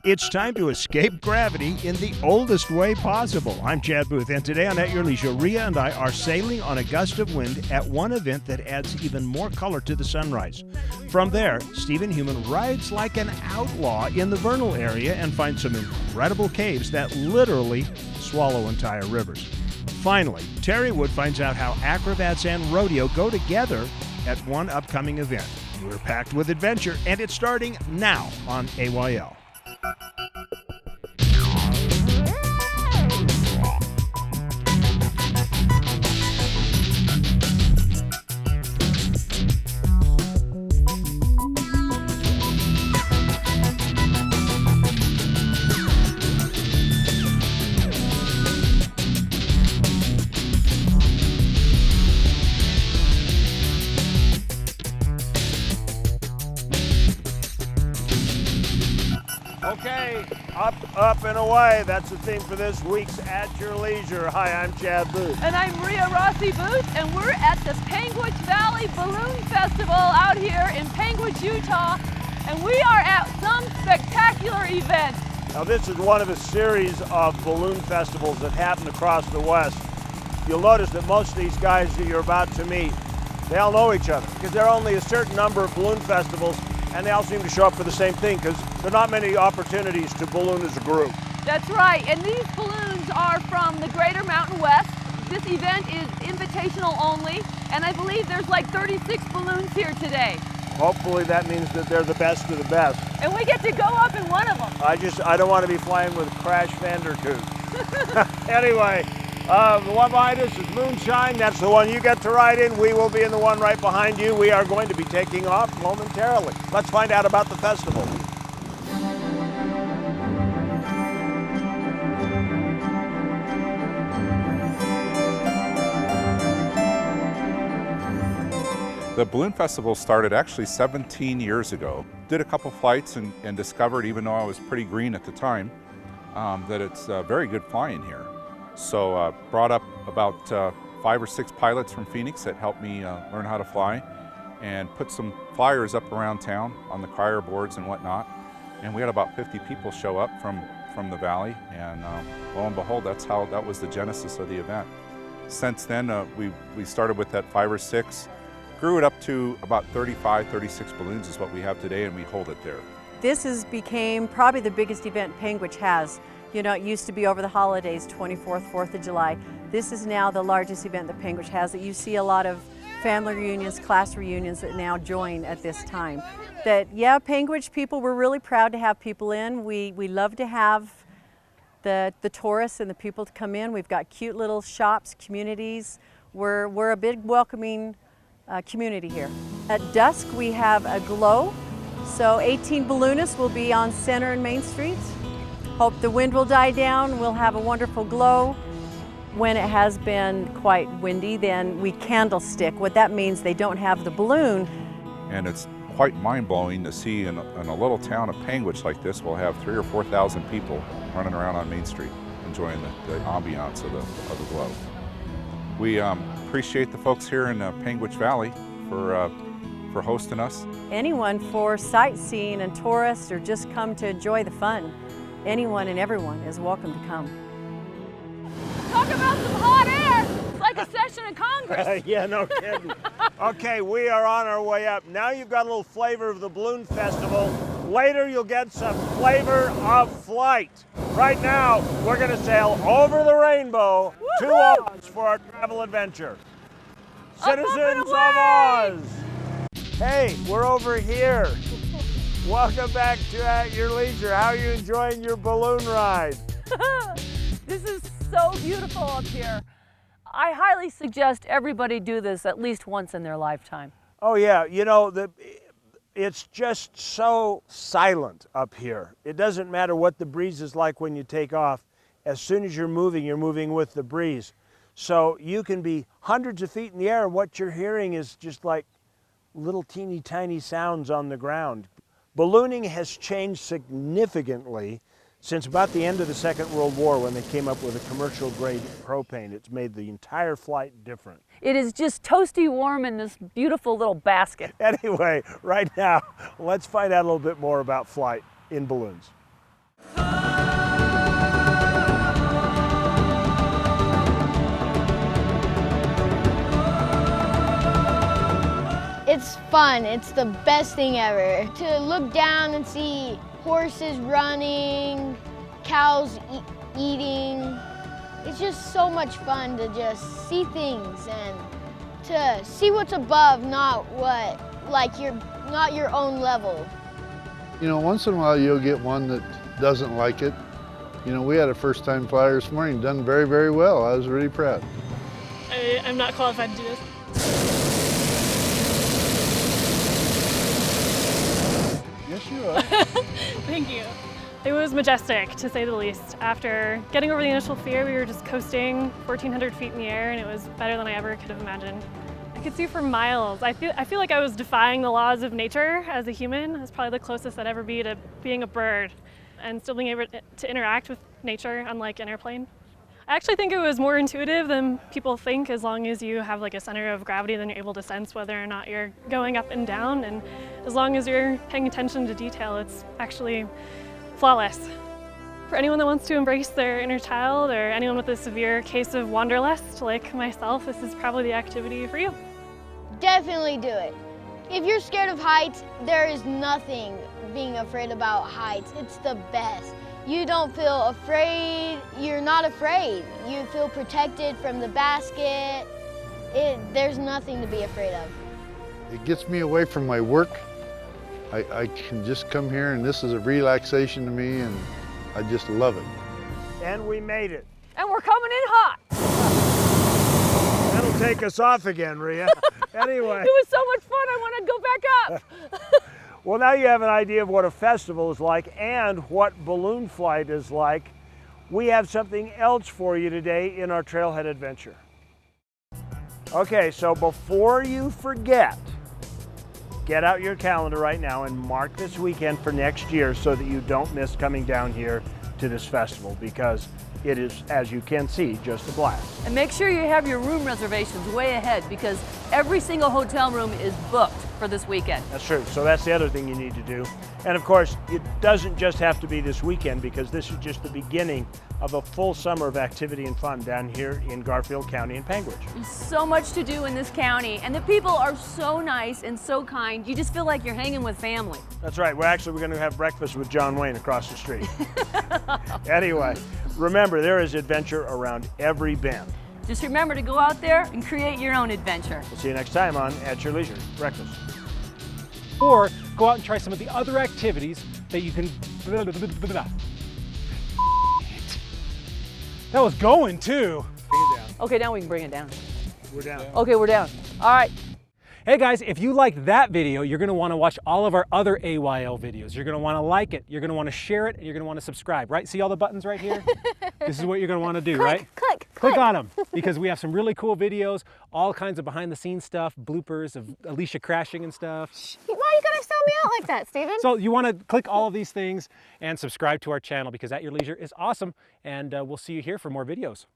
It's time to escape gravity in the oldest way possible. I'm Chad Booth, and today on At Your Leisure, Rhea and I are sailing on a gust of wind at one event that adds even more color to the sunrise. From there, Stephen Heumann rides like an outlaw in the vernal area and finds some incredible caves that literally swallow entire rivers. Finally, Terry Wood finds out how acrobats and rodeo go together at one upcoming event. We're packed with adventure, and it's starting now on AYL. Okay, up, and away. That's the theme for this week's At Your Leisure. Hi, I'm Chad Booth. And I'm Rhea Rossi Booth, and we're at the Panguitch Valley Balloon Festival out here in Panguitch, Utah, and we are at some spectacular event. Now, this is one of a series of balloon festivals that happen across the West. You'll notice that most of these guys that you're about to meet, they all know each other because there are only a certain number of balloon festivals, and they all seem to show up for the same thing because there are not many opportunities to balloon as a group. That's right, and these balloons are from the Greater Mountain West. This event is invitational only, and I believe there's like 36 balloons here today. Hopefully that means that they're the best of the best. And we get to go up in one of them. I don't want to be flying with Crash Vandercoot. Anyway, the one behind us is Moonshine. That's the one you get to ride in. We will be in the one right behind you. We are going to be taking off momentarily. Let's find out about the festival. The Balloon Festival started actually 17 years ago. Did a couple flights and discovered, even though I was pretty green at the time, that it's very good flying here. So brought up about 5 or 6 pilots from Phoenix that helped me learn how to fly, and put some flyers up around town on the crier boards and whatnot. And we had about 50 people show up from the valley, and lo and behold, that was the genesis of the event. Since then, we started with that 5 or 6, grew it up to about 35, 36 balloons is what we have today, and we hold it there. This became probably the biggest event Panguitch has. You know, it used to be over the holidays, 24th, 4th of July. This is now the largest event that Panguitch has. That you see a lot of family reunions, class reunions that now join at this time. Yeah, Panguitch people, we're really proud to have people in. We love to have the tourists and the people to come in. We've got cute little shops, communities. We're a big welcoming community here. At dusk, we have a glow. So 18 balloonists will be on Center and Main Street. Hope the wind will die down. We'll have a wonderful glow. When it has been quite windy, then we candlestick. What that means, they don't have the balloon. And it's quite mind-blowing to see in a little town of Panguitch like this, we'll have 3,000 or 4,000 people running around on Main Street, enjoying the ambiance of the glow. We appreciate the folks here in Panguitch Valley for hosting us. Anyone for sightseeing and tourists, or just come to enjoy the fun. Anyone and everyone is welcome to come. Talk about some hot air. It's like a session of Congress. Yeah, no kidding. Okay, we are on our way up. Now you've got a little flavor of the Balloon Festival. Later you'll get some flavor of flight. Right now, we're going to sail over the rainbow to Oz for our travel adventure. Citizens of Oz! Hey, we're over here. Welcome back to At Your Leisure. How are you enjoying your balloon ride? This is so beautiful up here. I highly suggest everybody do this at least once in their lifetime. Oh yeah, you know, it's just so silent up here. It doesn't matter what the breeze is like when you take off. As soon as you're moving with the breeze. So you can be hundreds of feet in the air, and what you're hearing is just like little teeny tiny sounds on the ground. Ballooning has changed significantly since about the end of the Second World War, when they came up with a commercial grade propane. It's made the entire flight different. It is just toasty warm in this beautiful little basket. Anyway, right now, let's find out a little bit more about flight in balloons. It's fun. It's the best thing ever. To look down and see horses running, cows eating. It's just so much fun to just see things and to see what's above, not your own level. You know, once in a while you'll get one that doesn't like it. You know, we had a first-time flyer this morning, done very, very well. I was really proud. I'm not qualified to do this. Yes, you are. Thank you. It was majestic, to say the least. After getting over the initial fear, we were just coasting 1,400 feet in the air, and it was better than I ever could have imagined. I could see for miles. I feel like I was defying the laws of nature as a human. It's probably the closest I'd ever be to being a bird and still being able to interact with nature, unlike an airplane. I actually think it was more intuitive than people think. As long as you have like a center of gravity, then you're able to sense whether or not you're going up and down. And as long as you're paying attention to detail, it's actually flawless. For anyone that wants to embrace their inner child or anyone with a severe case of wanderlust like myself, this is probably the activity for you. Definitely do it. If you're scared of heights, there is nothing being afraid about heights. It's the best. You don't feel afraid, you're not afraid. You feel protected from the basket. There's nothing to be afraid of. It gets me away from my work. I can just come here and this is a relaxation to me and I just love it. And we made it. And we're coming in hot. That'll take us off again, Rhea. Anyway. It was so much fun, I want to go back up. Well, now you have an idea of what a festival is like and what balloon flight is like. We have something else for you today in our trailhead adventure. Okay, so before you forget, get out your calendar right now and mark this weekend for next year so that you don't miss coming down here to this festival, because it is, as you can see, just a blast. And make sure you have your room reservations way ahead, because every single hotel room is booked for this weekend. That's true. So that's the other thing you need to do. And of course, it doesn't just have to be this weekend, because this is just the beginning of a full summer of activity and fun down here in Garfield County and Panguitch. There's so much to do in this county, and the people are so nice and so kind. You just feel like you're hanging with family. That's right. We're going to have breakfast with John Wayne across the street. Anyway, remember, there is adventure around every bend. Just remember to go out there and create your own adventure. We'll see you next time on At Your Leisure Breakfast. Or go out and try some of the other activities that you can. That was going too. Bring it down. Okay, now we can bring it down. We're down. Okay, we're down. All right. Hey guys, if you like that video, you're going to want to watch all of our other AYL videos. You're going to want to like it, you're going to want to share it, and you're going to want to subscribe, right? See all the buttons right here? This is what you're going to want to do, right? Click on them, because we have some really cool videos, all kinds of behind the scenes stuff, bloopers of Alicia crashing and stuff. Why are you going to sell me out like that, Steven? So you want to click all of these things and subscribe to our channel, because At Your Leisure is awesome, and we'll see you here for more videos.